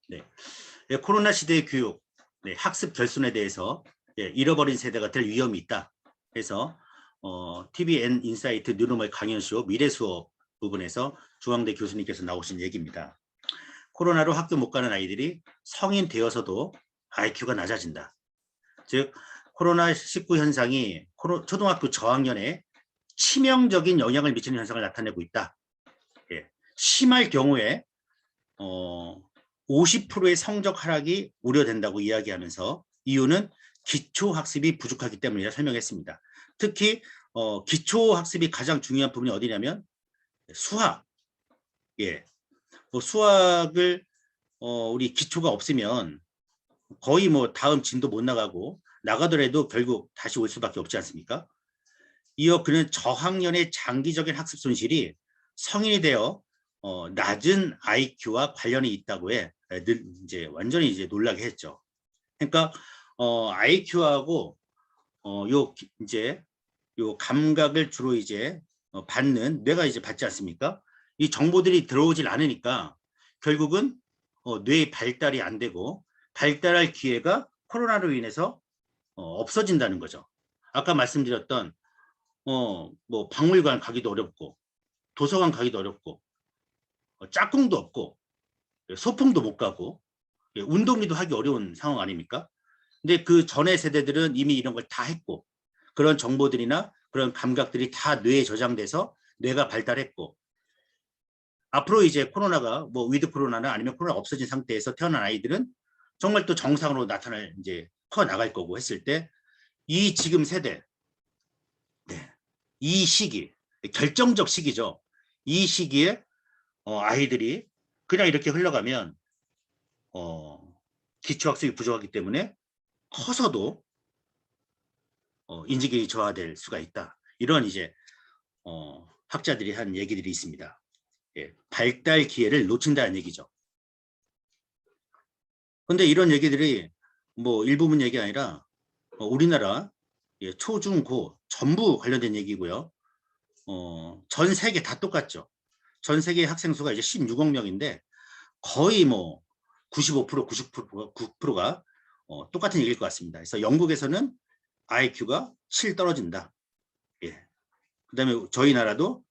네. 예, 코로나 시대의 교육, 네, 학습 결손에 대해서 잃어버린 세대가 될 위험이 있다. 그래서 TVN 인사이트 뉴노멀 강연쇼 미래 수업 부분에서 중앙대 교수님께서 나오신 얘기입니다. 코로나로 학교 못 가는 아이들이 성인 되어서도 IQ가 낮아진다. 즉 코로나19 현상이 초등학교 저학년에 치명적인 영향을 미치는 현상을 나타내고 있다. 예, 심할 경우에 50%의 성적 하락이 우려된다고 이야기하면서 이유는 기초학습이 부족하기 때문이라 설명했습니다. 특히 기초학습이 가장 중요한 부분이 어디냐면 수학. 예, 뭐 수학을 우리 기초가 없으면 거의 뭐 다음 진도 못 나가고 나가더라도 결국 다시 올 수밖에 없지 않습니까? 이어 그는 저학년의 장기적인 학습 손실이 성인이 되어 낮은 IQ와 관련이 있다고 해 이제 완전히 이제 놀라게 했죠. 그러니까 IQ하고 이제 요 감각을 주로 이제 받는 뇌가 이제 받지 않습니까? 이 정보들이 들어오질 않으니까 결국은 뇌의 발달이 안 되고 발달할 기회가 코로나로 인해서 없어진다는 거죠. 아까 말씀드렸던 뭐 박물관 가기도 어렵고 도서관 가기도 어렵고 짝꿍도 없고 소풍도 못 가고 운동도 하기 어려운 상황 아닙니까? 근데 그 전의 세대들은 이미 이런 걸 다 했고 그런 정보들이나 그런 감각들이 다 뇌에 저장돼서 뇌가 발달했고 앞으로 이제 코로나가 뭐 위드 코로나나 아니면 코로나 없어진 상태에서 태어난 아이들은 정말 또 정상으로 나타날 이제 커 나갈 거고 했을 때 이 지금 세대 네, 이 시기 결정적 시기죠. 이 시기에 아이들이 그냥 이렇게 흘러가면 기초학습이 부족하기 때문에 커서도 인지기능이 저하될 수가 있다. 이런 이제 학자들이 한 얘기들이 있습니다. 예, 발달 기회를 놓친다는 얘기죠. 근데 이런 얘기들이 뭐 일부분 얘기 아니라 우리나라 초, 중, 고 전부 관련된 얘기고요. 전 세계 다 똑같죠. 전 세계 학생 수가 이제 16억 명인데 거의 뭐 95%, 90%가 똑같은 얘기일 것 같습니다. 그래서 영국에서는 IQ가 7 떨어진다. 예. 그다음에 저희 나라도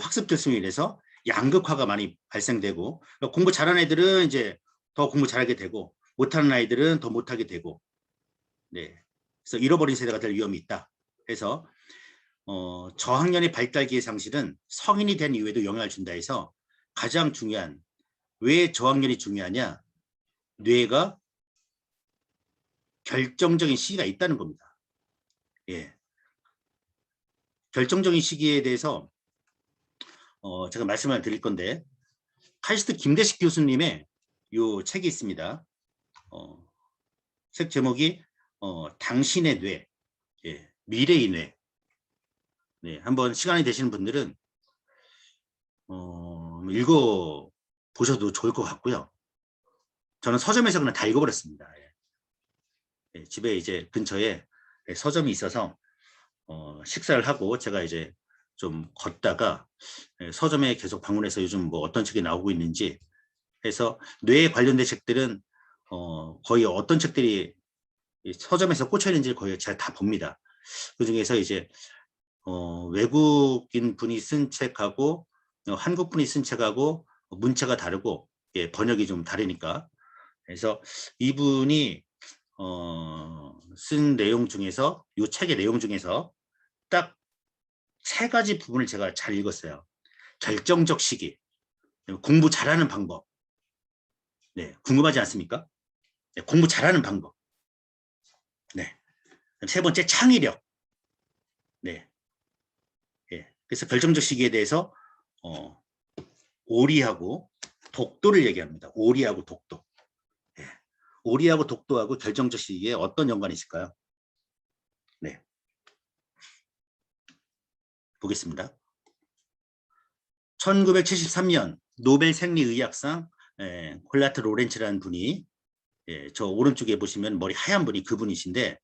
학습 결손으로 인해서 양극화가 많이 발생되고 그러니까 공부 잘하는 애들은 이제 더 공부 잘하게 되고 못하는 아이들은 더 못하게 되고 네. 그래서 잃어버린 세대가 될 위험이 있다. 그래서 저학년의 발달 기회 상실은 성인이 된 이후에도 영향을 준다 해서 가장 중요한 왜 저학년이 중요하냐 뇌가 결정적인 시기가 있다는 겁니다. 예. 결정적인 시기에 대해서 제가 말씀을 드릴 건데 카이스트 김대식 교수님의 요 책이 있습니다. 책 제목이 당신의 뇌, 예, 미래의 뇌. 네, 한번 시간이 되시는 분들은 읽어 보셔도 좋을 것 같고요. 저는 서점에서 그냥 다 읽어버렸습니다. 예. 예, 집에 이제 근처에 서점이 있어서 식사를 하고 제가 이제 좀 걷다가 서점에 계속 방문해서 요즘 뭐 어떤 책이 나오고 있는지 해서 뇌에 관련된 책들은 거의 어떤 책들이 서점에서 꽂혀 있는지 거의 제가 다 봅니다. 그 중에서 이제 외국인 분이 쓴 책하고 한국 분이 쓴 책하고 문체가 다르고 예, 번역이 좀 다르니까 그래서 이분이 쓴 내용 중에서 이 책의 내용 중에서 딱 3가지 부분을 제가 잘 읽었어요. 결정적 시기, 공부 잘하는 방법. 네, 궁금하지 않습니까? 네, 공부 잘하는 방법. 네. 3번째 창의력. 네. 예. 그래서 결정적 시기에 대해서 오리하고 독도를 얘기합니다. 오리하고 독도. 예. 오리하고 독도하고 결정적 시기에 어떤 연관이 있을까요? 네. 보겠습니다. 1973년 노벨 생리의학상 콜라트 로렌츠라는 분이 저 오른쪽에 보시면 머리 하얀 분이 그분이신데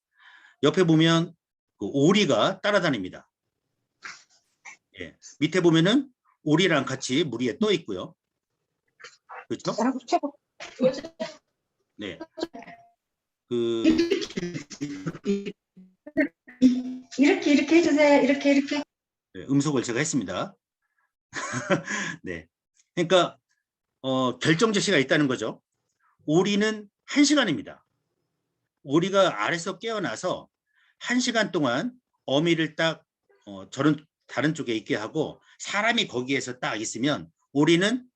옆에 보면 그 오리가 따라다닙니다. 예. 밑에 보면은 오리랑 같이 물 위에 떠 있고요. 그렇죠? 네. 이렇게 해주세요. 이렇게. 네, 음속을 제가 했습니다. 네. 그러니까 결정적시가 있다는 거죠. 오리는 1시간입니다. 오리가 알에서 깨어나서 1시간 동안 어미를 딱 저런 다른 쪽에 있게 하고 사람이 거기에서 딱 있으면 오리는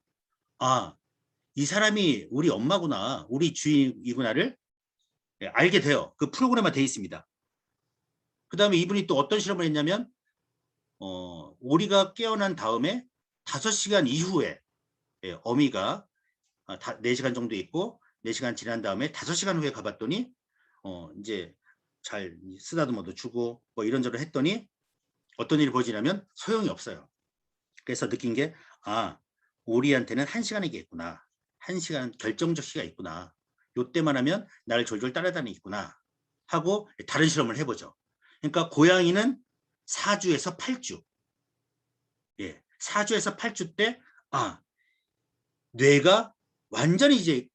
이 사람이 우리 엄마구나, 우리 주인이구나를 알게 돼요. 그 프로그램화 돼 있습니다. 그 다음에 이분이 또 어떤 실험을 했냐면 오리가 깨어난 다음에 5시간 이후에 어미가 4시간 정도 있고 4시간 지난 다음에 5시간 후에 가봤더니 이제 잘 쓰다듬어도 주고 뭐 이런저런 했더니 어떤 일이 벌어지냐면 소용이 없어요. 그래서 느낀 게 오리한테는 1시간이겠구나. 1시간 결정적 시가 있구나. 요때만 하면 나를 졸졸 따라다니겠구나 하고 다른 실험을 해보죠. 그러니까 고양이는 4주에서 8주. 예, 4주에서 8주 때 뇌가 완전히 이제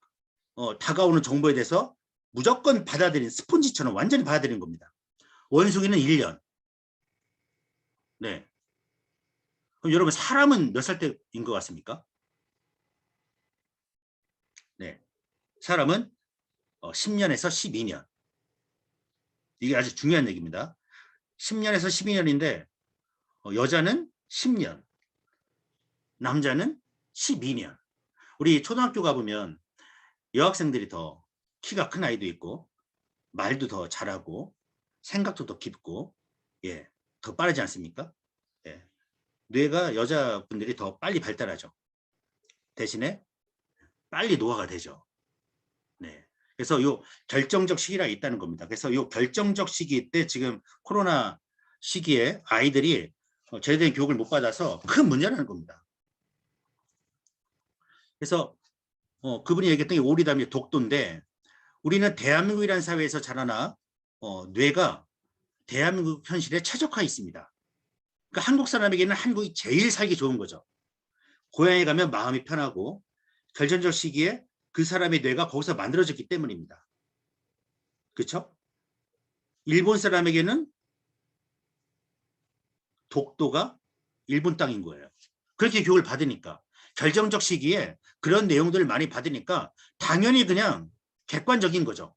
다가오는 정보에 대해서 무조건 받아들인 스폰지처럼 완전히 받아들인 겁니다. 원숭이는 1년. 네. 그럼 여러분 사람은 몇 살 때인 것 같습니까? 네. 사람은 10년에서 12년. 이게 아주 중요한 얘기입니다. 10년에서 12년인데 여자는 10년, 남자는 12년. 우리 초등학교 가보면 여학생들이 더 키가 큰 아이도 있고 말도 더 잘하고 생각도 더 깊고 더 빠르지 않습니까? 예. 뇌가 여자분들이 더 빨리 발달하죠. 대신에 빨리 노화가 되죠. 네. 그래서 요 결정적 시기가 있다는 겁니다. 그래서 요 결정적 시기 때 지금 코로나 시기에 아이들이 제대로 된 교육을 못 받아서 큰 문제라는 겁니다. 그래서 그분이 얘기했던 게 오리담이 독도인데 우리는 대한민국이라는 사회에서 자라나 뇌가 대한민국 현실에 최적화해 있습니다. 그러니까 한국 사람에게는 한국이 제일 살기 좋은 거죠. 고향에 가면 마음이 편하고 결정적 시기에 그 사람의 뇌가 거기서 만들어졌기 때문입니다. 그렇죠? 일본 사람에게는 독도가 일본 땅인 거예요. 그렇게 교육을 받으니까 결정적 시기에 그런 내용들을 많이 받으니까 당연히 그냥 객관적인 거죠.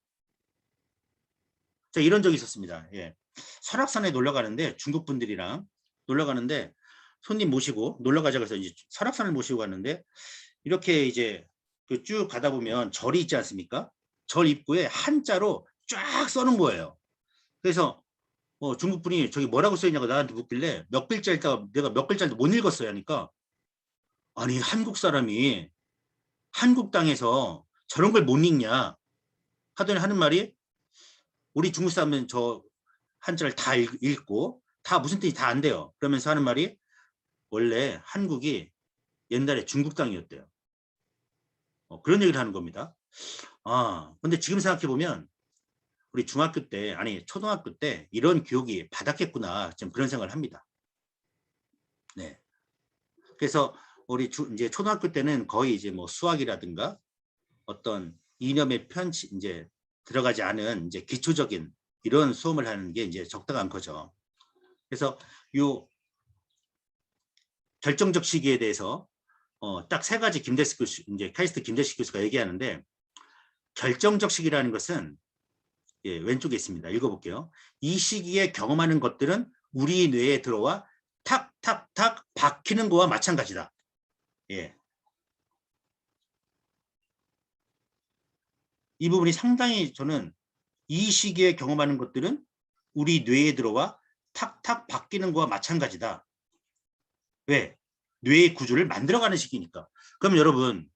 자, 이런 적이 있었습니다. 설악산에 놀러 가는데 중국 분들이랑 놀러 가는데 손님 모시고 놀러 가자고 해서 이제 설악산을 모시고 갔는데 이렇게 이제 쭉 가다 보면 절이 있지 않습니까? 절 입구에 한자로 쫙 써놓은 거예요. 그래서 중국 분이 저기 뭐라고 써있냐고 나한테 묻길래 몇 글자 읽다가 내가 몇 글자도 못 읽었어요 하니까 아니 한국 사람이 한국 땅에서 저런 걸 못 읽냐 하더니 하는 말이 우리 중국 사람은 저 한자를 다 읽고 다 무슨 뜻이 다 안 돼요. 그러면서 하는 말이 원래 한국이 옛날에 중국 땅이었대요. 그런 얘기를 하는 겁니다. 근데 지금 생각해보면 우리 중학교 때 아니 초등학교 때 이런 교육이 받았겠구나 좀 그런 생각을 합니다. 네. 그래서 우리 이제 초등학교 때는 거의 이제 뭐 수학이라든가 어떤 이념의 편치 이제 들어가지 않은 이제 기초적인 이런 수업을 하는 게 이제 적당한 거죠. 그래서 요 결정적 시기에 대해서 딱 3가지 김대식 교수 이제 카이스트 김대식 교수가 얘기하는데 결정적 시기라는 것은 왼쪽에 있습니다. 읽어볼게요. 이 시기에 경험하는 것들은 우리 뇌에 들어와 탁탁탁 박히는 거와 마찬가지다. 이 부분이 상당히 저는 이 시기에 경험하는 것들은 우리 뇌에 들어와 탁탁 바뀌는 거와 마찬가지다. 왜? 뇌의 구조를 만들어가는 시기니까. 그럼 여러분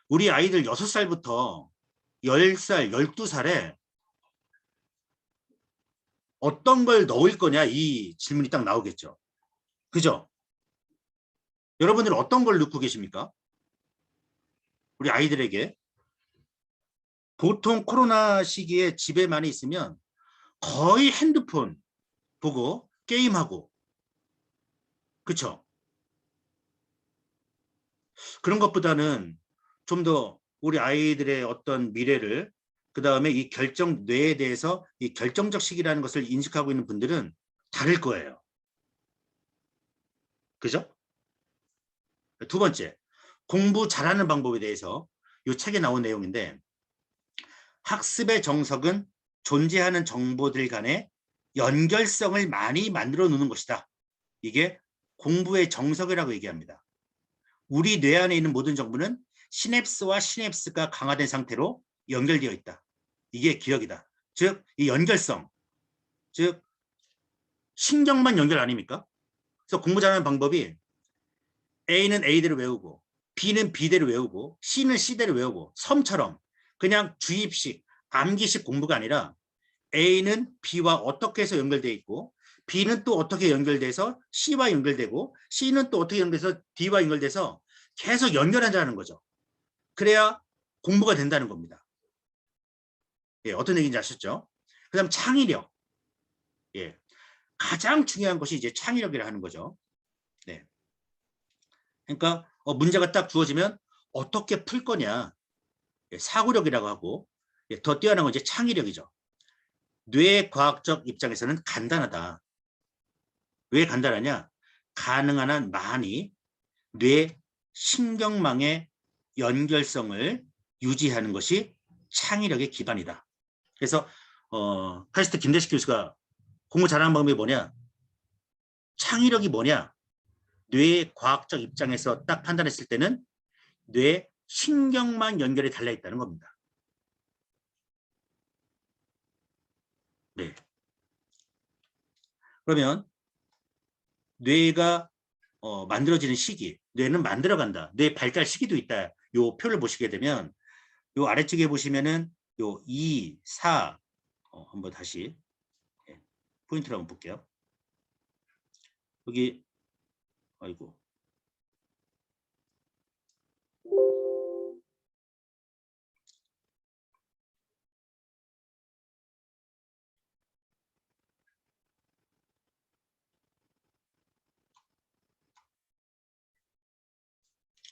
우리 아이들 6살부터 10살, 12살에 어떤 걸 넣을 거냐 이 질문이 딱 나오겠죠. 그죠? 여러분들은 어떤 걸 넣고 계십니까? 우리 아이들에게 보통 코로나 시기에 집에 많이 있으면 거의 핸드폰 보고 게임하고 그쵸? 그런 것보다는 좀 더 우리 아이들의 어떤 미래를 그 다음에 이 뇌에 대해서 이 결정적 시기라는 것을 인식하고 있는 분들은 다를 거예요. 그죠? 두 번째, 공부 잘하는 방법에 대해서 이 책에 나온 내용인데 학습의 정석은 존재하는 정보들 간의 연결성을 많이 만들어 놓는 것이다. 이게 공부의 정석이라고 얘기합니다. 우리 뇌 안에 있는 모든 정보는 시냅스와 시냅스가 강화된 상태로 연결되어 있다. 이게 기억이다. 즉, 이 연결성, 즉 신경만 연결 아닙니까? 그래서 공부 잘하는 방법이 A는 A대로 외우고 B는 B대로 외우고 C는 C대로 외우고 섬처럼 그냥 주입식, 암기식 공부가 아니라 A는 B와 어떻게 해서 연결되어 있고 B는 또 어떻게 연결돼서 C와 연결되고 C는 또 어떻게 연결돼서 D와 연결돼서 계속 연결하자는 거죠. 그래야 공부가 된다는 겁니다. 예, 어떤 얘기인지 아셨죠? 그 다음 창의력. 예, 가장 중요한 것이 이제 창의력이라 하는 거죠. 네. 그러니까 문제가 딱 주어지면 어떻게 풀 거냐. 예, 사고력이라고 하고 예, 더 뛰어난 건 이제 창의력이죠. 뇌 과학적 입장에서는 간단하다. 왜 간단하냐? 가능한 한 많이 뇌 신경망의 연결성을 유지하는 것이 창의력의 기반이다. 그래서 카이스트 김대식 교수가 공부 잘하는 방법이 뭐냐? 창의력이 뭐냐? 뇌 과학적 입장에서 딱 판단했을 때는 뇌 신경망 연결이 달려있다는 겁니다. 네. 그러면 뇌가 만들어지는 시기, 뇌는 만들어간다. 뇌 발달 시기도 있다. 요 표를 보시게 되면 요 아래쪽에 보시면은 요 2, 4 한번 다시 포인트를 한번 볼게요. 여기 아이고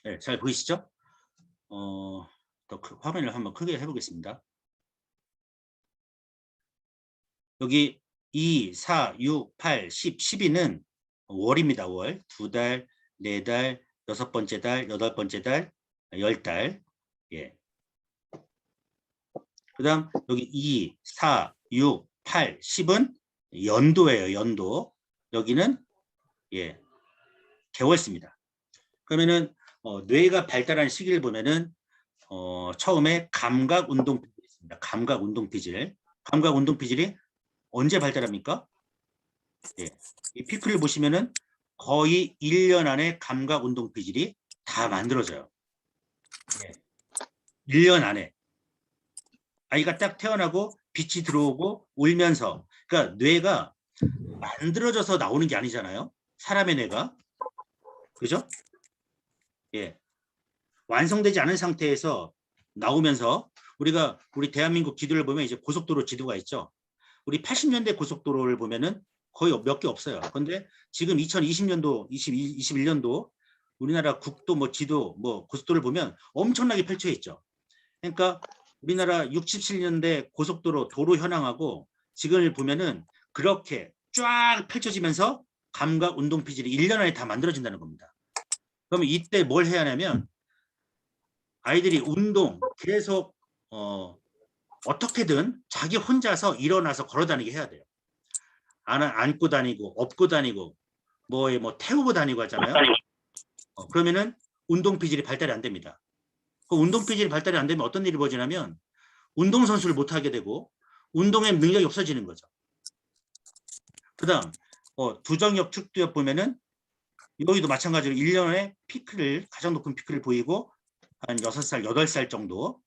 네, 잘 보이시죠? 더 화면을 한번 크게 해보겠습니다. 여기 2, 4, 6, 8, 10, 12는 월입니다. 월. 2달, 4달, 6번째 달, 8번째 달, 10달. 예. 그 다음 여기 2, 4, 6, 8, 10은 연도예요. 연도. 여기는 예, 개월수입니다. 그러면은 뇌가 발달하는 시기를 보면은 처음에 감각 운동 피질이 있습니다. 감각 운동 피질. 감각 운동 피질이 언제 발달합니까? 예. 이 피크를 보시면은 거의 1년 안에 감각 운동 피질이 다 만들어져요. 예. 1년 안에. 아이가 딱 태어나고 빛이 들어오고 울면서. 그러니까 뇌가 만들어져서 나오는 게 아니잖아요. 사람의 뇌가. 그죠? 예. 완성되지 않은 상태에서 나오면서 우리 대한민국 지도를 보면 이제 고속도로 지도가 있죠. 우리 80년대 고속도로를 보면은 거의 몇 개 없어요. 그런데 지금 2020년도, 21년도 우리나라 국도 뭐 지도 뭐 고속도로를 보면 엄청나게 펼쳐 있죠. 그러니까 우리나라 60, 70년대 고속도로 도로 현황하고 지금을 보면은 그렇게 쫙 펼쳐지면서 감각 운동 피질이 1년 안에 다 만들어진다는 겁니다. 그러면 이때 뭘 해야 하냐면 아이들이 운동 계속 어떻게든 자기 혼자서 일어나서 걸어 다니게 해야 돼요. 안고 다니고 업고 다니고 뭐 태우고 다니고 하잖아요. 그러면은 운동 피질이 발달이 안 됩니다. 그 운동 피질이 발달이 안 되면 어떤 일이 벌어지냐면 운동선수를 못 하게 되고 운동의 능력이 없어지는 거죠. 그다음 두정엽 측두엽 보면은 여기도 마찬가지로 1년에 피크를 가장 높은 피크를 보이고 한 6살, 8살 정도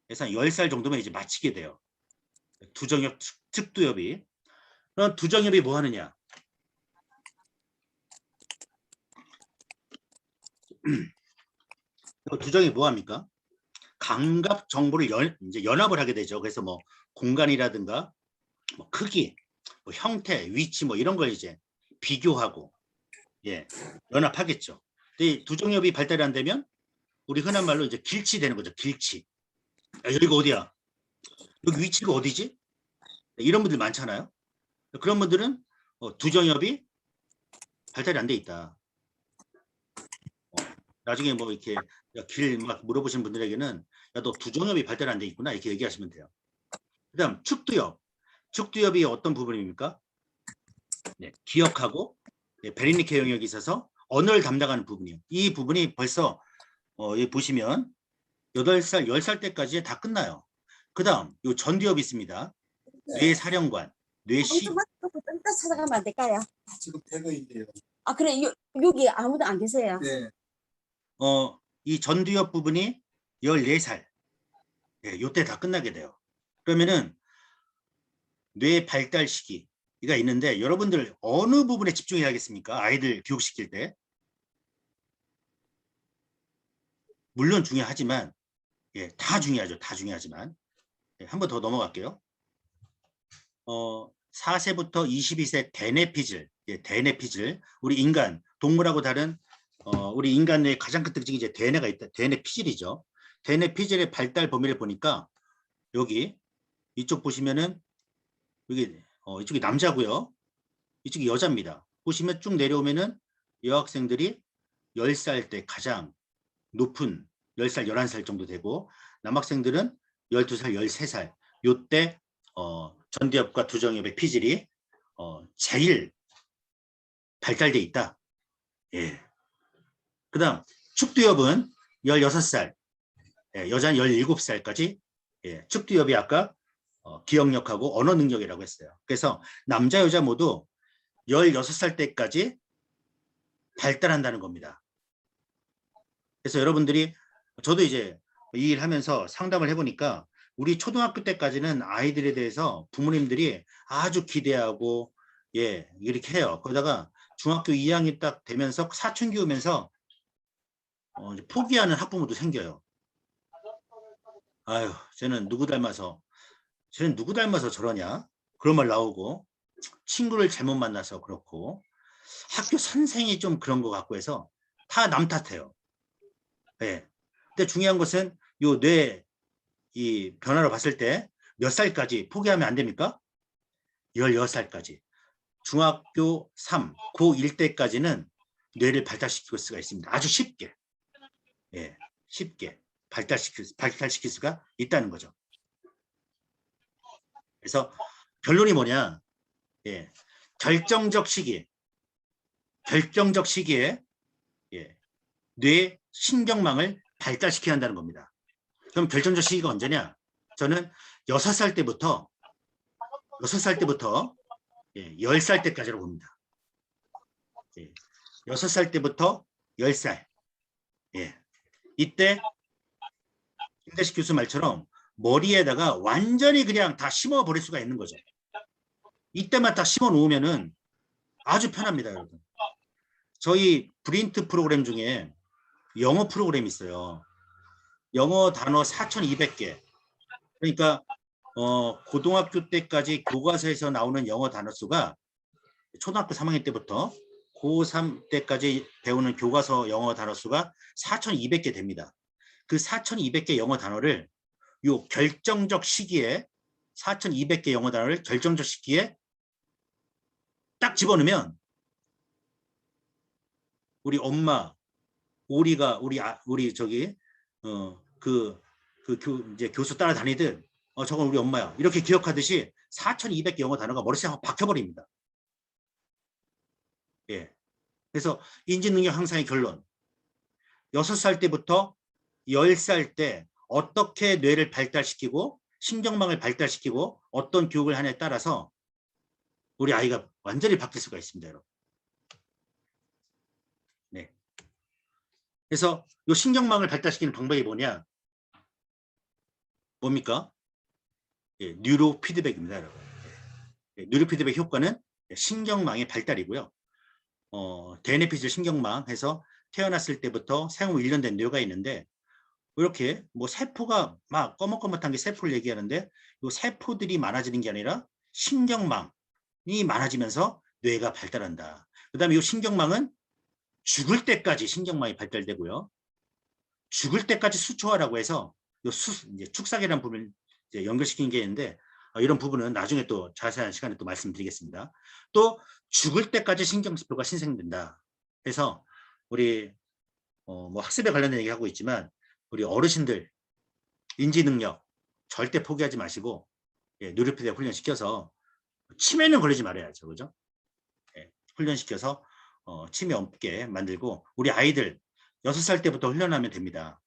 그래서 10살 정도면 이제 마치게 돼요. 두정엽 측두엽이. 그럼 두정엽이 뭐 하느냐? 두정이 뭐 합니까? 감각 정보를 이제 연합을 하게 되죠. 그래서 뭐 공간이라든가 뭐 크기, 뭐 형태, 위치 뭐 이런 걸 이제 비교하고 예, 연합하겠죠. 근데 두정엽이 발달이 안 되면 우리 흔한 말로 이제 길치되는 거죠. 길치. 여기가 어디야? 여기 위치가 어디지? 이런 분들 많잖아요. 그런 분들은 두정엽이 발달이 안 돼 있다. 나중에 뭐 이렇게 길 막 물어보시는 분들에게는 야, 너 두정엽이 발달 안 돼 있구나 이렇게 얘기하시면 돼요. 그다음 축두엽. 축두엽이 어떤 부분입니까? 네, 기억하고 네, 베리니케 영역이 있어서 언어를 담당하는 부분이요. 이 부분이 벌써 여기 보시면 8살, 10살 때까지 다 끝나요. 그 다음 요 전두엽이 있습니다. 뇌사령관, 뇌시. 조금 좀 찾아가면 안 될까요? 지금 되고 있네요. 아 그래 여기 아무도 안 계세요. 네. 이 전두엽 부분이 14살. 네, 요때 다 끝나게 돼요. 그러면은 뇌 발달 시기가 있는데 여러분들 어느 부분에 집중해야겠습니까? 아이들 교육시킬 때. 물론 중요하지만 예, 다 중요하죠. 다 중요하지만 예, 한 번 더 넘어갈게요. 4세부터 22세 대뇌피질, 예, 대뇌피질. 우리 인간, 동물하고 다른 우리 인간 뇌의 가장 큰 특징이 이제 대뇌가 있다. 대뇌피질이죠. 대뇌피질의 발달 범위를 보니까 여기 이쪽 보시면은 여기 이쪽이 남자고요. 이쪽이 여자입니다. 보시면 쭉 내려오면은 여학생들이 10살 때 가장 높은 10살, 11살 정도 되고 남학생들은 12살, 13살 요때 전두엽과 두정엽의 피질이 제일 발달돼 있다. 예. 그다음 축두엽은 16살, 예, 여자는 17살까지 예, 축두엽이 아까 기억력하고 언어 능력이라고 했어요. 그래서 남자 여자 모두 16살 때까지 발달한다는 겁니다. 그래서 여러분들이 저도 이제 이 일 하면서 상담을 해보니까 우리 초등학교 때까지는 아이들에 대해서 부모님들이 아주 기대하고 예 이렇게 해요. 그러다가 중학교 2학년 딱 되면서 사춘기 오면서 이제 포기하는 학부모도 생겨요. 아유 쟤는 누구 닮아서 저러냐 그런 말 나오고 친구를 잘못 만나서 그렇고 학교 선생이 좀 그런 것 같고 해서 다 남 탓해요. 예. 근데 중요한 것은 요 뇌 이 변화로 봤을 때 몇 살까지 포기하면 안 됩니까? 16살까지. 중학교 3, 고1 때까지는 뇌를 발달시킬 수가 있습니다. 아주 쉽게. 예, 쉽게 발달시킬 수가 있다는 거죠. 그래서 결론이 뭐냐? 예, 결정적 시기에 예, 뇌 신경망을 발달시켜야 한다는 겁니다. 그럼 결정적 시기가 언제냐? 저는 6살 때부터 예, 10살 때까지라고 봅니다. 예, 6살 때부터 10살. 예, 이때 김대식 교수 말처럼 머리에다가 완전히 그냥 다 심어 버릴 수가 있는 거죠. 이때만 딱 심어 놓으면은 아주 편합니다, 여러분. 저희 브린트 프로그램 중에 영어 프로그램이 있어요. 영어 단어 4,200개. 그러니까 고등학교 때까지 교과서에서 나오는 영어 단어 수가 초등학교 3학년 때부터 고3 때까지 배우는 교과서 영어 단어 수가 4,200개 됩니다. 그 4,200개 영어 단어를 요 결정적 시기에 4,200개 영어 단어를 결정적 시기에 딱 집어넣으면 우리 엄마 우리 저기 이제 교수 따라다니듯 저건 우리 엄마야 이렇게 기억하듯이 4,200개 영어 단어가 머릿속에 확 박혀버립니다. 예. 그래서 인지능력 향상의 결론 6살 때부터 10살 때 어떻게 뇌를 발달시키고 신경망을 발달시키고 어떤 교육을 하냐에 따라서 우리 아이가 완전히 바뀔 수가 있습니다, 여러분. 네. 그래서 이 신경망을 발달시키는 방법이 뭐냐? 뭡니까? 예, 뉴로 피드백입니다, 여러분. 예, 뉴로 피드백 효과는 신경망의 발달이고요. 대뇌피질 신경망 해서 태어났을 때부터 생후 1년 된 뇌가 있는데 이렇게 뭐 세포가 막 꺼뭇꺼뭇한 게 세포를 얘기하는데 이 세포들이 많아지는 게 아니라 신경망이 많아지면서 뇌가 발달한다. 그 다음에 이 신경망은 죽을 때까지 신경망이 발달되고요. 죽을 때까지 수초화라고 해서 이제 축사계라는 부분을 이제 연결시킨 게 있는데 이런 부분은 나중에 또 자세한 시간에 또 말씀드리겠습니다. 또 죽을 때까지 신경세포가 신생된다. 그래서 우리 뭐 학습에 관련된 얘기하고 있지만 우리 어르신들 인지 능력 절대 포기하지 마시고 뉴로피드 훈련시켜서 치매는 걸리지 말아야죠. 그죠? 훈련시켜서 치매 없게 만들고 우리 아이들 6살 때부터 훈련하면 됩니다.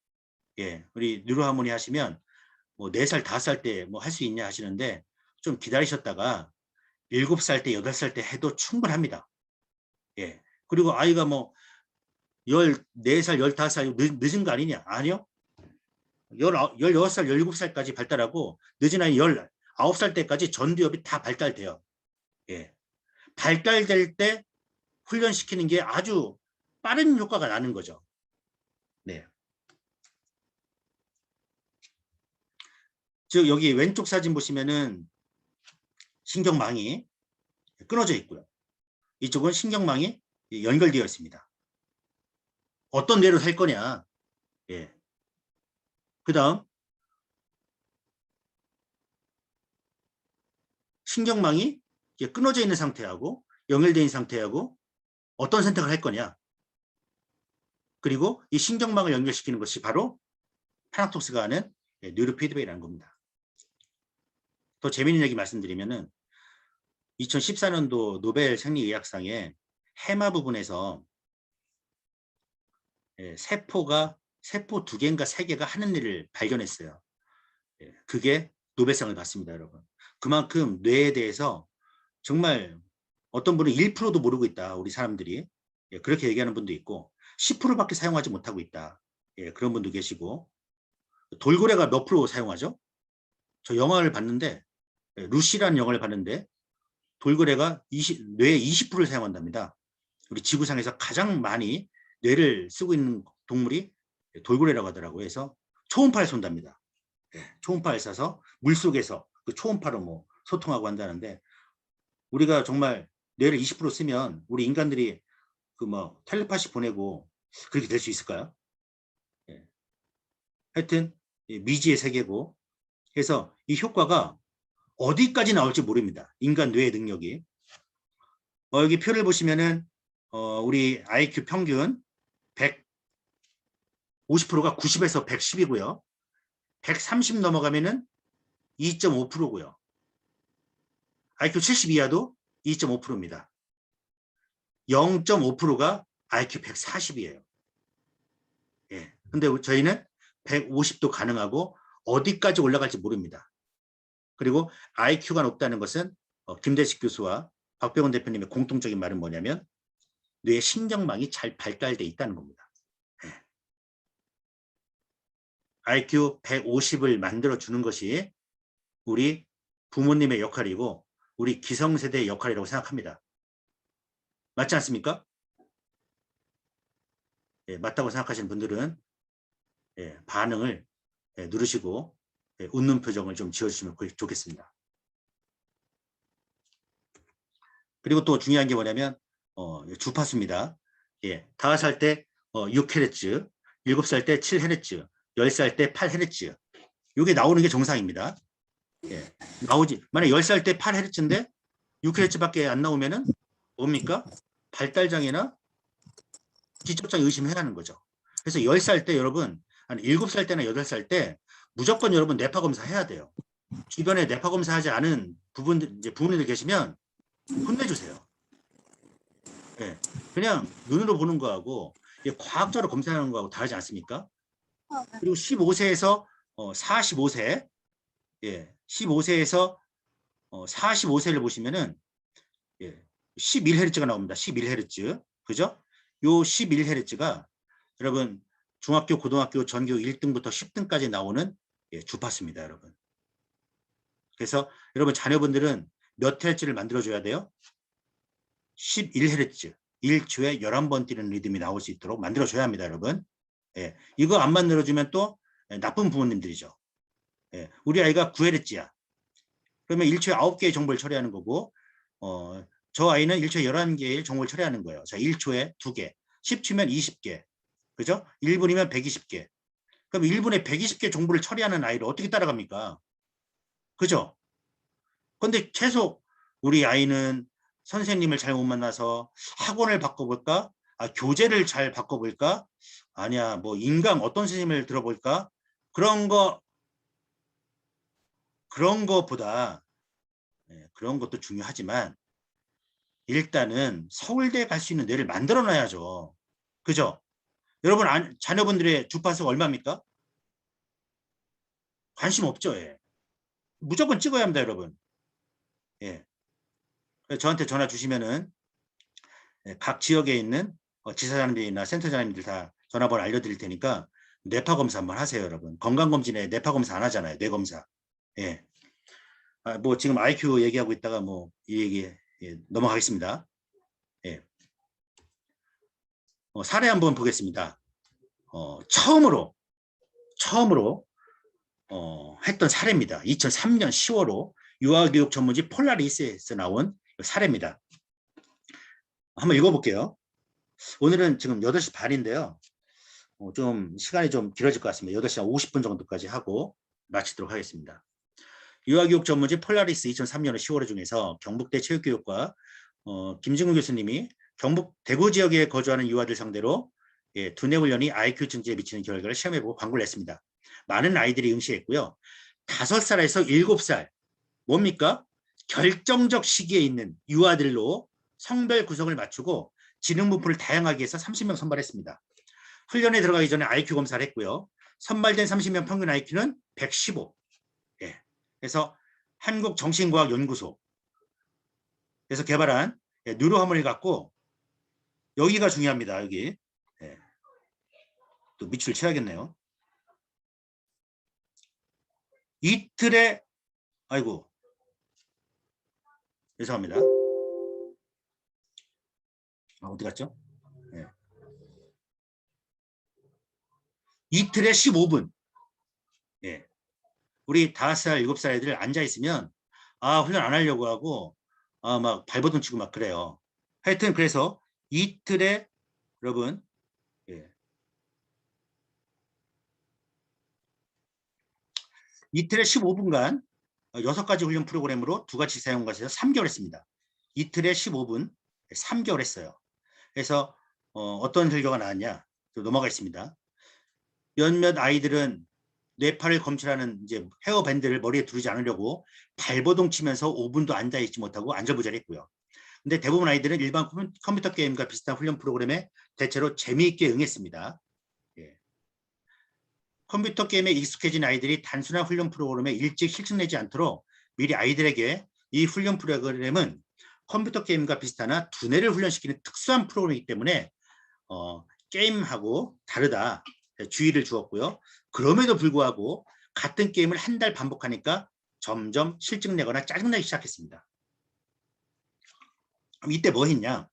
우리 뉴로하모니 하시면 뭐 4살, 5살 때 뭐 할 수 있냐 하시는데 좀 기다리셨다가 7살 때, 8살 때 해도 충분합니다. 그리고 아이가 뭐 14살, 15살 늦은 거 아니냐? 아니요. 16살, 17살까지 발달하고 늦은 아이 19살 때까지 전두엽이 다 발달돼요. 발달될 때 훈련시키는 게 아주 빠른 효과가 나는 거죠. 즉 여기 왼쪽 사진 보시면은 신경망이 끊어져 있고요. 이쪽은 신경망이 연결되어 있습니다. 어떤 뇌로 살 거냐? 그 다음 신경망이 끊어져 있는 상태하고 연결되어 있는 상태하고 어떤 선택을 할 거냐? 그리고 이 신경망을 연결시키는 것이 바로 파낙톡스가 하는 뉴로피드백이라는 겁니다. 더 재미있는 얘기 말씀드리면은 2014년도 노벨 생리의학상에 해마 부분에서 세포 2개인가 3개가 하는 일을 발견했어요. 그게 노벨상을 받습니다, 여러분. 그만큼 뇌에 대해서 정말 어떤 분은 1%도 모르고 있다, 우리 사람들이. 그렇게 얘기하는 분도 있고 10%밖에 사용하지 못하고 있다. 그런 분도 계시고 돌고래가 몇 프로 사용하죠? 저 영화를 봤는데 루시라는 영화를 봤는데 돌고래가 뇌의 20%를 사용한답니다. 우리 지구상에서 가장 많이 뇌를 쓰고 있는 동물이 돌고래라고 하더라고요. 그래서 초음파를 쏜답니다. 초음파를 쏴서 물속에서 그 초음파로 뭐 소통하고 한다는데 우리가 정말 뇌를 20% 쓰면 우리 인간들이 그 뭐 텔레파시 보내고 그렇게 될 수 있을까요? 하여튼 미지의 세계고 그래서 이 효과가 어디까지 나올지 모릅니다. 인간 뇌의 능력이. 여기 표를 보시면은 우리 IQ 평균 50%가 90에서 110이고요. 130 넘어가면은 2.5%고요. IQ 70 이하도 2.5%입니다. 0.5%가 IQ 140이에요. 근데 저희는 150도 가능하고 어디까지 올라갈지 모릅니다. 그리고 IQ가 높다는 것은 김대식 교수와 박병원 대표님의 공통적인 말은 뭐냐면 뇌의 신경망이 잘 발달돼 있다는 겁니다. IQ 150을 만들어주는 것이 우리 부모님의 역할이고 우리 기성세대의 역할이라고 생각합니다. 맞지 않습니까? 맞다고 생각하시는 분들은 반응을 누르시고 웃는 표정을 좀 지어주시면 좋겠습니다. 그리고 또 중요한 게 뭐냐면 주파수입니다. 5살 때 6Hz, 7살 때 7Hz, 10살 때 8Hz. 이게 나오는 게 정상입니다. 나오지. 만약 10살 때 8Hz인데 6Hz밖에 안 나오면은 뭡니까? 발달장애나 지적장애 의심해야 하는 거죠. 그래서 10살 때 여러분 한 7살 때나 8살 때 무조건 여러분 뇌파 검사 해야 돼요. 주변에 뇌파 검사하지 않은 부모님들 계시면 혼내주세요. 그냥 눈으로 보는 거하고 과학적으로 검사하는 거하고 다르지 않습니까? 그리고 15세에서 45세, 15세에서 45세를 보시면은 11Hz가 나옵니다. 11Hz. 그죠? 요 11Hz가 여러분 중학교, 고등학교, 전교 1등부터 10등까지 나오는 주파수입니다, 여러분. 그래서 여러분 자녀분들은 몇 Hz를 만들어줘야 돼요? 11Hz. 1초에 11번 뛰는 리듬이 나올 수 있도록 만들어줘야 합니다, 여러분. 이거 안 만들어주면 또 나쁜 부모님들이죠. 우리 아이가 9Hz야. 그러면 1초에 9개의 정보를 처리하는 거고 저 아이는 1초에 11개의 정보를 처리하는 거예요. 자, 1초에 2개, 10초면 20개, 그죠? 1분이면 120개. 그럼 1분에 120개 정보를 처리하는 아이를 어떻게 따라갑니까? 그죠? 근데 계속 우리 아이는 선생님을 잘 못 만나서 학원을 바꿔볼까? 교재를 잘 바꿔볼까? 아니야, 뭐 인강 어떤 선생님을 들어볼까? 그런 거보다 그런 것도 중요하지만 일단은 서울대 갈 수 있는 뇌를 만들어 놔야죠. 그죠? 여러분 자녀분들의 주파수가 얼마입니까? 관심 없죠. 예. 무조건 찍어야 합니다, 여러분. 예. 저한테 전화 주시면은 각 지역에 있는 지사장님들이나 센터장님들 다 전화번호 알려드릴 테니까 뇌파 검사 한번 하세요, 여러분. 건강검진에 뇌파 검사 안 하잖아요, 뇌 검사. 예. 뭐 지금 IQ 얘기하고 있다가 뭐 이 얘기 넘어가겠습니다. 예. 사례 한번 보겠습니다. 처음으로 했던 사례입니다. 2003년 10월호 유아교육 전문지 폴라리스에서 나온 사례입니다. 한번 읽어볼게요. 오늘은 지금 8시 반인데요. 좀 시간이 좀 길어질 것 같습니다. 8시 50분 정도까지 하고 마치도록 하겠습니다. 유아교육 전문지 폴라리스 2003년 10월호 중에서 경북대 체육교육과 김진구 교수님이 경북 대구 지역에 거주하는 유아들 상대로 두뇌 훈련이 IQ 증진에 미치는 결과를 시험해보고 광고를 했습니다. 많은 아이들이 응시했고요. 5살에서 7살 뭡니까? 결정적 시기에 있는 유아들로 성별 구성을 맞추고 지능 분포를 다양하게 해서 30명 선발했습니다. 훈련에 들어가기 전에 IQ 검사를 했고요. 선발된 30명 평균 IQ는 115. 예. 그래서 한국정신과학연구소에서 개발한 뉴로하모니를 갖고 여기가 중요합니다. 여기. 예. 또 밑줄 쳐야겠네요. 이틀에 아이고 죄송합니다. 어디 갔죠? 예. 이틀에 15분. 예. 우리 5살, 7살 애들 앉아있으면 훈련 안 하려고 하고 막 발버둥 치고 막 그래요. 하여튼 그래서 이틀에 여러분 이틀에 15분간 6가지 훈련 프로그램으로 2가지 사용 과정에서 3개월 했습니다. 이틀에 15분 3개월 했어요. 그래서 어떤 결과가 나왔냐 넘어가겠습니다. 몇몇 아이들은 뇌파를 검출하는 이제 헤어밴드를 머리에 두르지 않으려고 발버둥 치면서 5분도 앉아있지 못하고 안절부절했고요. 근데 대부분 아이들은 일반 컴퓨터 게임과 비슷한 훈련 프로그램에 대체로 재미있게 응했습니다. 예. 컴퓨터 게임에 익숙해진 아이들이 단순한 훈련 프로그램에 일찍 실증내지 않도록 미리 아이들에게 이 훈련 프로그램은 컴퓨터 게임과 비슷하나 두뇌를 훈련시키는 특수한 프로그램이기 때문에 게임하고 다르다 주의를 주었고요. 그럼에도 불구하고 같은 게임을 한 달 반복하니까 점점 실증내거나 짜증나기 시작했습니다. 이때 뭐 했냐?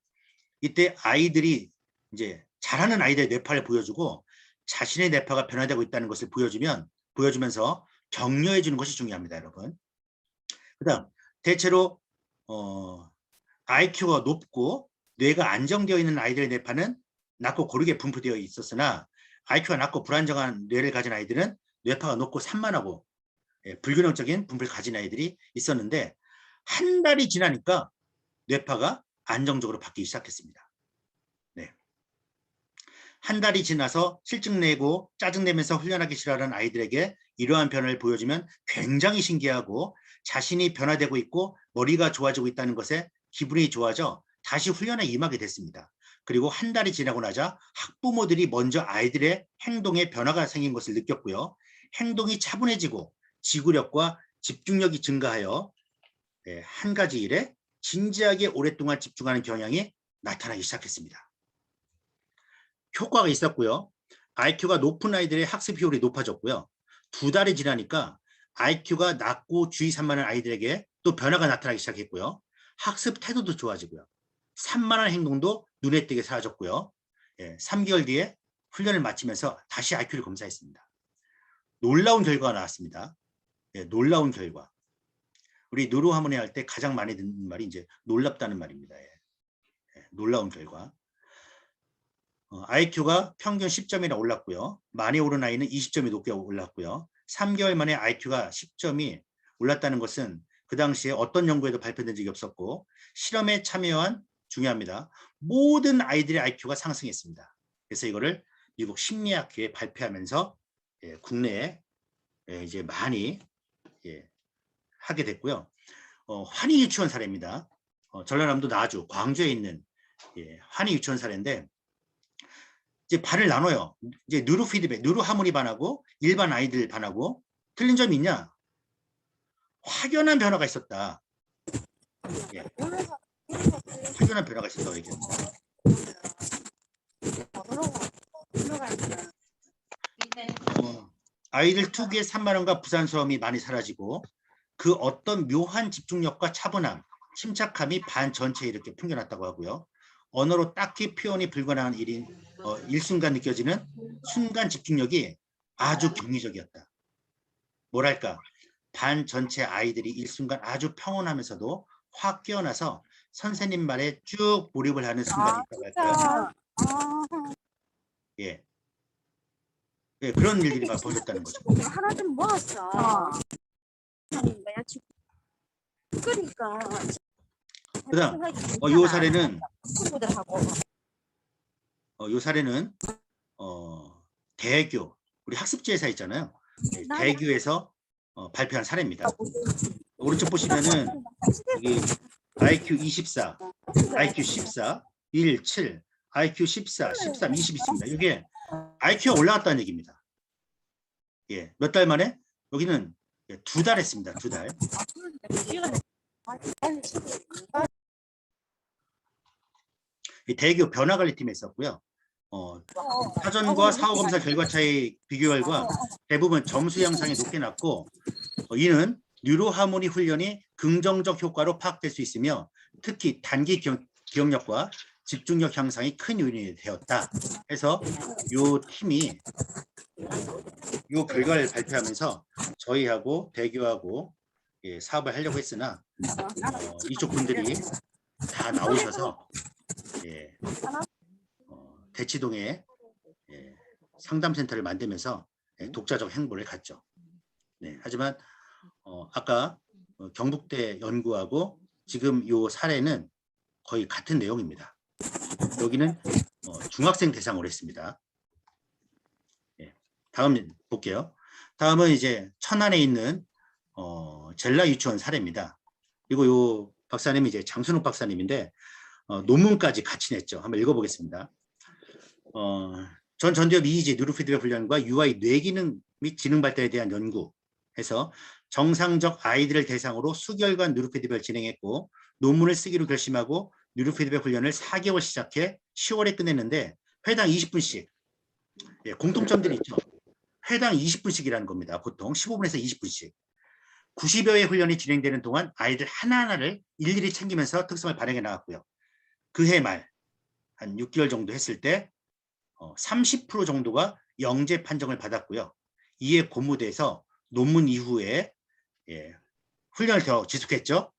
이때 아이들이 이제 잘하는 아이들의 뇌파를 보여주고 자신의 뇌파가 변화되고 있다는 것을 보여주면서 격려해 주는 것이 중요합니다, 여러분. 그다음 대체로 IQ가 높고 뇌가 안정되어 있는 아이들의 뇌파는 낮고 고르게 분포되어 있었으나 IQ가 낮고 불안정한 뇌를 가진 아이들은 뇌파가 높고 산만하고 불균형적인 분포를 가진 아이들이 있었는데 한 달이 지나니까 뇌파가 안정적으로 바뀌기 시작했습니다. 네. 한 달이 지나서 실증내고 짜증내면서 훈련하기 싫어하는 아이들에게 이러한 변화를 보여주면 굉장히 신기하고 자신이 변화되고 있고 머리가 좋아지고 있다는 것에 기분이 좋아져 다시 훈련에 임하게 됐습니다. 그리고 한 달이 지나고 나자 학부모들이 먼저 아이들의 행동에 변화가 생긴 것을 느꼈고요. 행동이 차분해지고 지구력과 집중력이 증가하여 한 가지 일에 진지하게 오랫동안 집중하는 경향이 나타나기 시작했습니다. 효과가 있었고요. IQ가 높은 아이들의 학습 효율이 높아졌고요. 2달이 지나니까 IQ가 낮고 주의 산만한 아이들에게 또 변화가 나타나기 시작했고요. 학습 태도도 좋아지고요. 산만한 행동도 눈에 띄게 사라졌고요. 3개월 뒤에 훈련을 마치면서 다시 IQ를 검사했습니다. 놀라운 결과가 나왔습니다. 놀라운 결과. 우리 뉴로하모니 할 때 가장 많이 듣는 말이 이제 놀랍다는 말입니다. 놀라운 결과. IQ가 평균 10점이나 올랐고요. 많이 오른 아이는 20점이 높게 올랐고요. 3개월 만에 IQ가 10점이 올랐다는 것은 그 당시에 어떤 연구에도 발표된 적이 없었고 실험에 참여한 중요합니다. 모든 아이들의 IQ가 상승했습니다. 그래서 이거를 미국 심리학회에 발표하면서 국내에 이제 많이 하게 됐고요. 환희 유치원 사례입니다. 전라남도 나주 광주에 있는 환희 유치원 사례인데 이제 반을 나눠요. 이제 누르 피드백, 누르 하모니 반하고 일반 아이들 반하고 틀린 점이 있냐? 확연한 변화가 있었다. 확연한 변화가 있었다고 얘기합니다. 아이들 투기의 산만함과 부산소음이 많이 사라지고 그 어떤 묘한 집중력과 차분함, 침착함이 반 전체에 이렇게 풍겨났다고 하고요. 언어로 딱히 표현이 불가능한 일순간 느껴지는 순간 집중력이 아주 경이적이었다. 뭐랄까 반 전체 아이들이 일순간 아주 평온하면서도 확 깨어나서 선생님 말에 쭉 몰입을 하는 순간이 있다고 할까요? 예. 그런 일들이 막 벌어졌다는 거죠. 하나 좀 모았어. 그러니까. 그다음 요 사례는 친구들하고. 요 사례는 대교 우리 학습지회사 있잖아요. 대교에서 발표한 사례입니다. 오른쪽 보시면은 여기 IQ 24, IQ 14, 1, 7, IQ 14, 13, 20 있습니다. 이게 IQ가 올라갔다는 얘기입니다. 예, 몇 달 만에 여기는 2달 했습니다. 2달. 이 대교 변화관리팀에 있었고요. 사전과 사후검사 결과 차이 비교 결과 대부분 점수 향상이 높게 났고 이는 뉴로하모니 훈련이 긍정적 효과로 파악될 수 있으며 특히 단기 기억력과 집중력 향상이 큰 요인이 되었다. 해서 이 팀이 이 결과를 발표하면서 저희하고 대교하고 사업을 하려고 했으나 이쪽 분들이 다 나오셔서 대치동에 상담센터를 만들면서 독자적 행보를 갔죠. 네, 하지만 아까 경북대 연구하고 지금 이 사례는 거의 같은 내용입니다. 여기는 중학생 대상으로 했습니다. 다음 볼게요. 다음은 이제 천안에 있는 젤라 유치원 사례입니다. 그리고 요 박사님이 이제 장순욱 박사님인데 논문까지 같이 냈죠. 한번 읽어보겠습니다. 전 전두엽 EEG 뉴로피드백 훈련과 UI 뇌기능 및 지능 발달에 대한 연구해서 정상적 아이들을 대상으로 수개월간 뉴로피드백을 진행했고 논문을 쓰기로 결심하고 뉴로피드백 훈련을 4개월 시작해 10월에 끝냈는데 회당 20분씩 공통점들이 있죠. 회당 20분씩이라는 겁니다. 보통 15분에서 20분씩. 90여 회 훈련이 진행되는 동안 아이들 하나하나를 일일이 챙기면서 특성을 발현해 나갔고요. 그해 말 한 6개월 정도 했을 때 30% 정도가 영재 판정을 받았고요. 이에 고무대에서 논문 이후에 훈련을 더 지속했죠.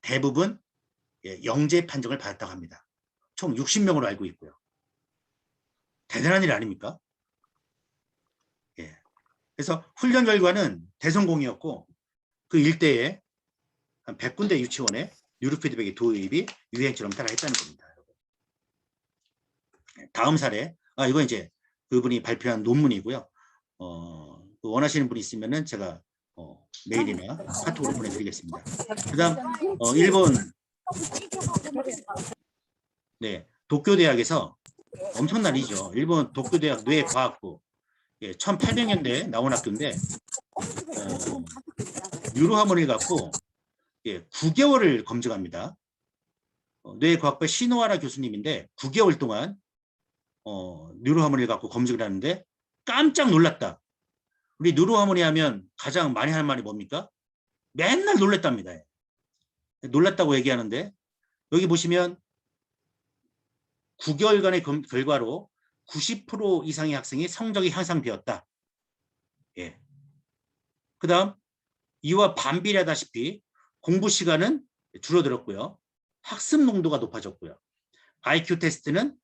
대부분 영재 판정을 받았다고 합니다. 총 60명으로 알고 있고요. 대단한 일 아닙니까? 그래서 훈련 결과는 대성공이었고 그 일대에 한 100군데 유치원에 뉴로피드백의 도입이 유행처럼 따라했다는 겁니다. 다음 사례, 이건 이제 그분이 발표한 논문이고요. 원하시는 분이 있으면은 제가 메일이나 카톡으로 보내드리겠습니다. 그다음 일본 도쿄대학에서 엄청난 일이죠. 일본 도쿄대학 뇌과학부 1800년대에 나온 학교인데 뉴로하모니를 갖고 9개월을 검증합니다. 뇌과학부 시노하라 교수님인데 9개월 동안 뉴로하모니를 갖고 검증을 하는데 깜짝 놀랐다. 우리 뉴로하모니 하면 가장 많이 하는 말이 뭡니까? 맨날 놀랬답니다. 놀랐다고 얘기하는데 여기 보시면 9개월간의 결과로 90% 이상의 학생이 성적이 향상되었다. 그 다음 이와 반비례하다시피 공부 시간은 줄어들었고요. 학습 농도가 높아졌고요. IQ 테스트는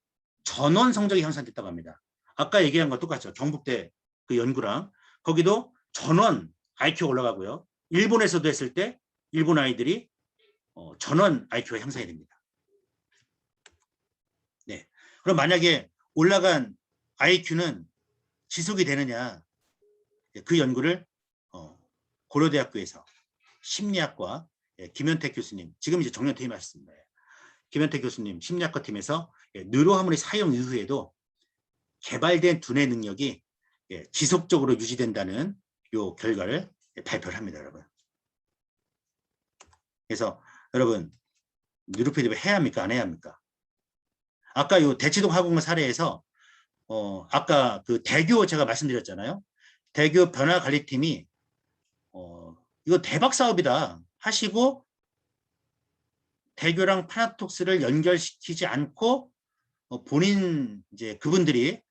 전원 성적이 향상됐다고 합니다. 아까 얘기한 거 똑같죠. 경북대 그 연구랑 거기도 전원 IQ가 올라가고요. 일본에서도 했을 때 일본 아이들이 전원 IQ가 향상이 됩니다. 네. 그럼 만약에 올라간 IQ는 지속이 되느냐? 그 연구를 고려대학교에서 심리학과 김현택 교수님, 지금 이제 정년 퇴임하셨습니다. 김현택 교수님 심리학과 팀에서 뉴로하모니 사용 이후에도 개발된 두뇌 능력이 지속적으로 유지된다는 요 결과를 발표를 합니다, 여러분. 그래서 여러분 뉴로피드백 해야 합니까? 안 해야 합니까? 아까 요 대치동 학원과 사례에서 아까 그 대교 제가 말씀드렸잖아요. 대교 변화관리팀이 이거 대박 사업이다 하시고 대교랑 파나톡스를 연결시키지 않고 본인 이제 그분들이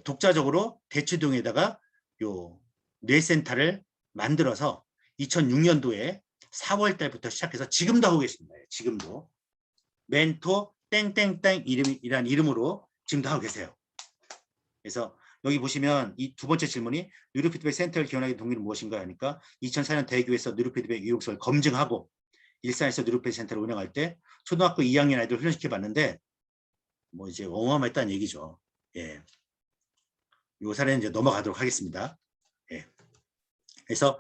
독자적으로 대치동에다가 요 뇌센터를 만들어서 2006년도에 4월 달부터 시작해서 지금도 하고 계십니다. 지금도 멘토 땡땡땡 이름이란 이름으로 지금도 하고 계세요. 그래서 여기 보시면 이 두 번째 질문이 뉴로피드백 센터를 기원하기 동기는 무엇인가 하니까 2004년 대교에서 뉴로피드백 유용성을 검증하고 일산에서 뉴로피드백 센터를 운영할 때 초등학교 2학년 아이들 훈련시켜 봤는데 뭐 이제 어마어마했다는 얘기죠. 예. 요 사례는 이제 넘어가도록 하겠습니다. 예. 그래서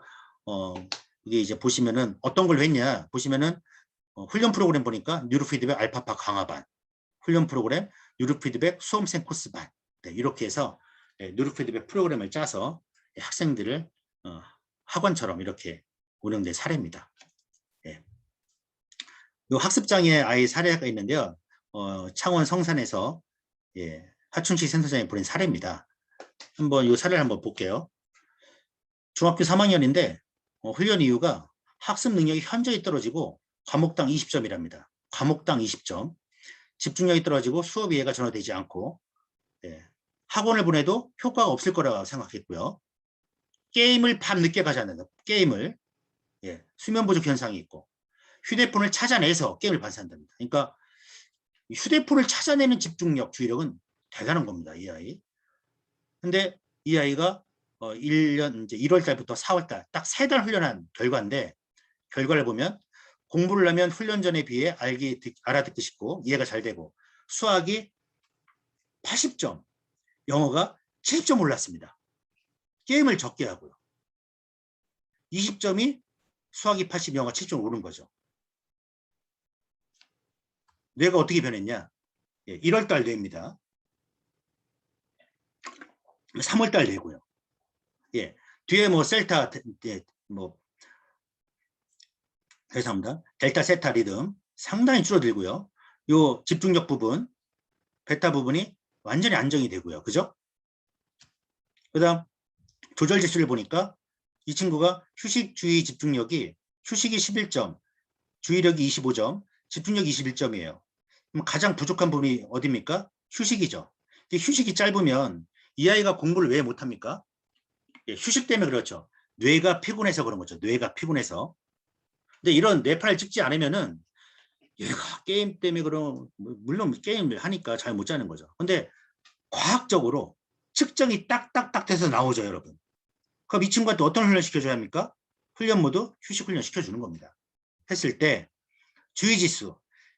이게 이제 보시면은 어떤 걸 했냐 보시면은 훈련 프로그램 보니까 뉴로피드백 알파파 강화반, 훈련 프로그램 뉴로피드백 수험생 코스반, 네, 이렇게 해서 뉴로피드백 프로그램을 짜서 학생들을 학원처럼 이렇게 운영된 사례입니다. 예. 요 학습장애 아이 사례가 있는데요. 창원 성산에서 하춘식 센터장이 보낸 사례입니다. 한번 이 사례를 한번 볼게요. 중학교 3학년인데 훈련 이유가 학습 능력이 현저히 떨어지고 과목당 20점이랍니다. 과목당 20점. 집중력이 떨어지고 수업 이해가 전혀 되지 않고 학원을 보내도 효과가 없을 거라고 생각했고요. 게임을 밤늦게 가져간다. 게임을 수면 부족 현상이 있고 휴대폰을 찾아내서 게임을 반사한답니다. 그러니까 휴대폰을 찾아내는 집중력, 주의력은 대단한 겁니다. 이 아이. 근데 이 아이가 1년 이제 1월 달부터 4월 달 딱 3달 훈련한 결과인데 결과를 보면 공부를 하면 훈련 전에 비해 알아듣기 쉽고 이해가 잘 되고 수학이 80점, 영어가 70점 올랐습니다. 게임을 적게 하고요. 20점이 수학이 80, 영어가 7점 오른 거죠. 뇌가 어떻게 변했냐? 1월 달 뇌입니다. 3월 달 뇌고요. 뒤에 뭐 셀타 죄송합니다. 델타 세타 리듬 상당히 줄어들고요. 요 집중력 부분, 베타 부분이 완전히 안정이 되고요. 그죠? 그다음 조절 지수를 보니까 이 친구가 휴식, 주의, 집중력이 휴식이 11점, 주의력이 25점, 집중력이 21점이에요. 그럼 가장 부족한 부분이 어디입니까? 휴식이죠. 휴식이 짧으면 이 아이가 공부를 왜 못합니까? 휴식 때문에 그렇죠. 뇌가 피곤해서 그런 거죠. 뇌가 피곤해서. 근데 이런 뇌파를 찍지 않으면은 얘가 게임 때문에 그런 물론 게임을 하니까 잘 못 자는 거죠. 근데 과학적으로 측정이 딱딱딱 돼서 나오죠, 여러분. 그럼 이 친구한테 어떤 훈련 시켜줘야 합니까? 훈련 모두 휴식 훈련 시켜주는 겁니다. 했을 때 주의지수,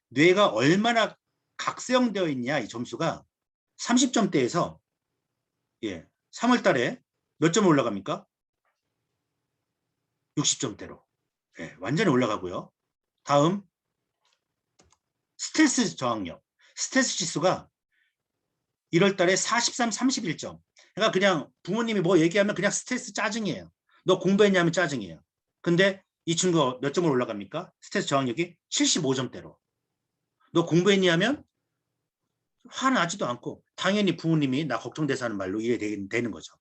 뇌가 얼마나 각성되어 있냐 이 점수가 30점대에서 3월 달에 몇 점 올라갑니까? 60점대로. 완전히 올라가고요. 다음 스트레스 저항력. 스트레스 지수가 1월 달에 43, 31점. 그러니까 그냥 부모님이 뭐 얘기하면 그냥 스트레스 짜증이에요. 너 공부했냐면 짜증이에요. 근데 이 친구가 몇 점으로 올라갑니까? 스트레스 저항력이 75점대로. 너 공부했냐 하면 화나지도 않고 당연히 부모님이 나 걱정돼서 하는 말로 이해되는 거죠.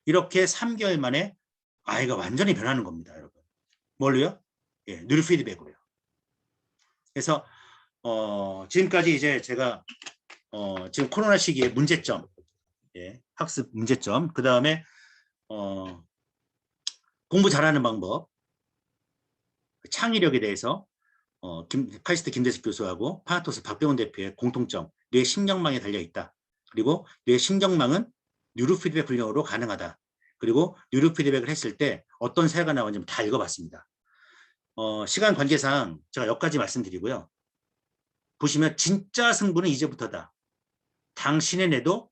이렇게 3개월 만에 아이가 완전히 변하는 겁니다, 여러분. 뭘로요? 뉴로피드백으로요. 그래서 지금까지 이제 제가 지금 코로나 시기에 문제점, 학습 문제점, 그 다음에 공부 잘하는 방법, 창의력에 대해서 카이스트 김대식 교수하고 파나톡스 박병훈 대표의 공통점, 뇌 신경망에 달려 있다. 그리고 뇌 신경망은 뉴로피드백 훈련으로 가능하다. 그리고 뉴로피드백을 했을 때 어떤 사례가 나오는지 다 읽어봤습니다. 시간 관계상 제가 여기까지 말씀드리고요. 보시면 진짜 승부는 이제부터다. 당신의 뇌도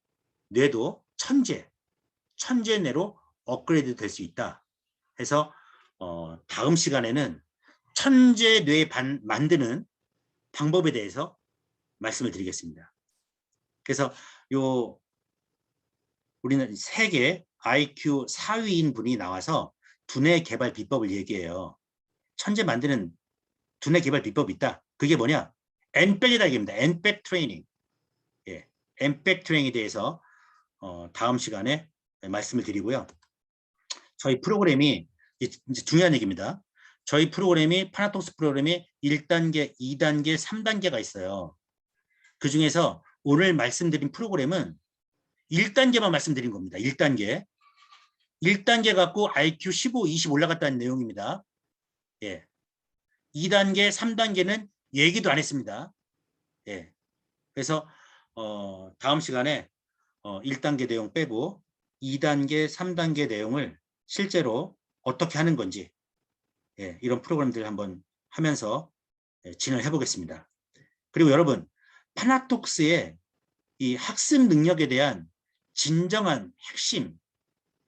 천재 뇌로 업그레이드 될 수 있다. 해서 다음 시간에는 천재 뇌 만드는 방법에 대해서 말씀을 드리겠습니다. 그래서 우리는 세계 IQ 4위인 분이 나와서 두뇌 개발 비법을 얘기해요. 천재 만드는 두뇌 개발 비법이 있다. 그게 뭐냐? NPEC이다 얘기입니다. NPEC 트레이닝. 예, NPEC 트레이닝에 대해서 다음 시간에 말씀을 드리고요. 저희 프로그램이 이제 중요한 얘기입니다. 저희 프로그램이 파나톡스 프로그램이 1단계, 2단계, 3단계가 있어요. 그중에서 오늘 말씀드린 프로그램은 1단계만 말씀드린 겁니다. 1단계. 1단계 갖고 IQ 15, 20 올라갔다는 내용입니다. 예. 2단계, 3단계는 얘기도 안 했습니다. 예. 그래서 다음 시간에 1단계 내용 빼고 2단계, 3단계 내용을 실제로 어떻게 하는 건지 예, 이런 프로그램들을 한번 하면서 진행해 보겠습니다. 그리고 여러분, 파나톡스의 이 학습 능력에 대한 진정한 핵심,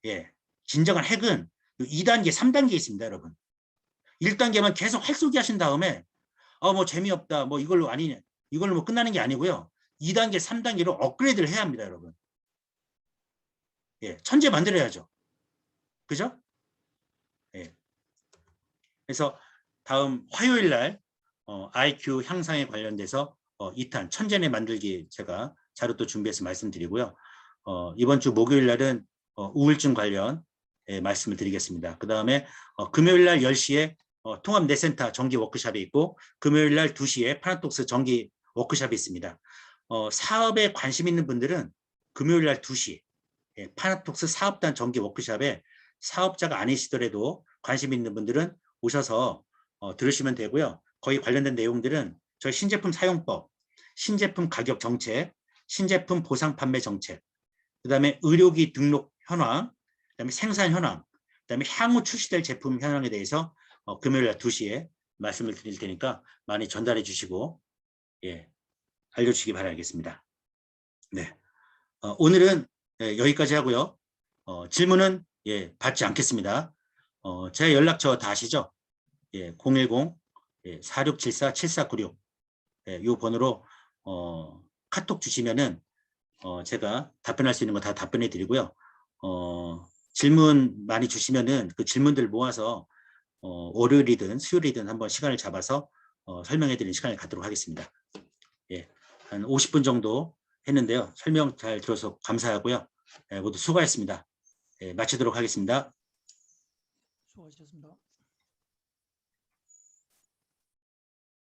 예, 진정한 핵은 2단계, 3단계에 있습니다, 여러분. 1단계만 계속 핵소기 하신 다음에 뭐 재미없다, 뭐 이걸로 뭐 끝나는 게 아니고요. 2단계, 3단계로 업그레이드를 해야 합니다, 여러분. 예, 천재 만들어야죠. 그죠? 예. 그래서 다음 화요일 날 IQ 향상에 관련돼서 2탄 천재뇌 만들기 제가 자료 또 준비해서 말씀드리고요. 이번 주 목요일 날은 우울증 관련 말씀을 드리겠습니다. 그 다음에 금요일 날 10시에 통합내센터 정기 워크숍이 있고 금요일 날 2시에 파나톡스 정기 워크숍이 있습니다. 사업에 관심 있는 분들은 금요일 날 2시 파나톡스 사업단 정기 워크숍에 사업자가 아니시더라도 관심 있는 분들은 오셔서 들으시면 되고요. 거기 관련된 내용들은 저희 신제품 사용법, 신제품 가격 정책, 신제품 보상 판매 정책, 그 다음에 의료기 등록 현황, 그 다음에 생산 현황, 그 다음에 향후 출시될 제품 현황에 대해서 금요일 날 2시에 말씀을 드릴 테니까 많이 전달해 주시고 예, 알려주시기 바라겠습니다. 네, 오늘은 여기까지 하고요. 질문은 받지 않겠습니다. 제 연락처 다 아시죠? 010-4674-7496 이 번호로 카톡 주시면은 제가 답변할 수 있는 거 다 답변해 드리고요. 질문 많이 주시면은 그 질문들 모아서 월요일이든 수요일이든 한번 시간을 잡아서 설명해 드리는 시간을 갖도록 하겠습니다. 한 50분 정도 했는데요. 설명 잘 들어서 감사하고요. 모두 수고하셨습니다. 마치도록 하겠습니다. 수고하셨습니다.